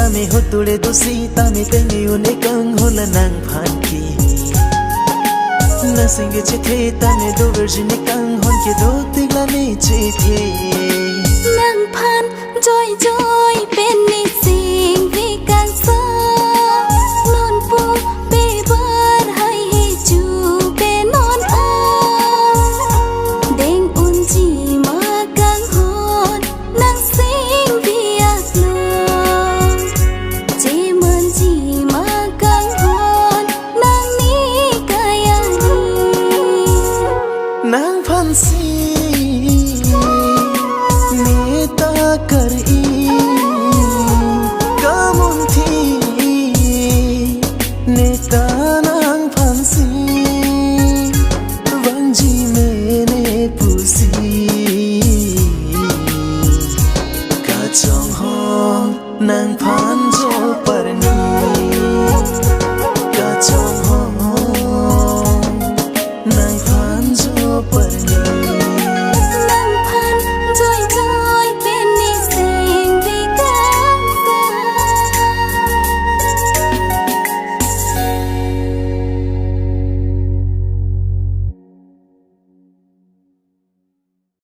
tami hutule dusi tami tengi une kang hola nang phanki na singe chithe tami do virgin kang hon ke do tigla ni chithe nang phan joy joy pen ni sing vi kang sa non pu be bar hai he chu be non o deng un chi ma kang hon nang sing vi ak lo che man chi ma kang hon nang ni kaya ni nang phan si neta kari kamun thi neta nang phan si wang ji mene pusi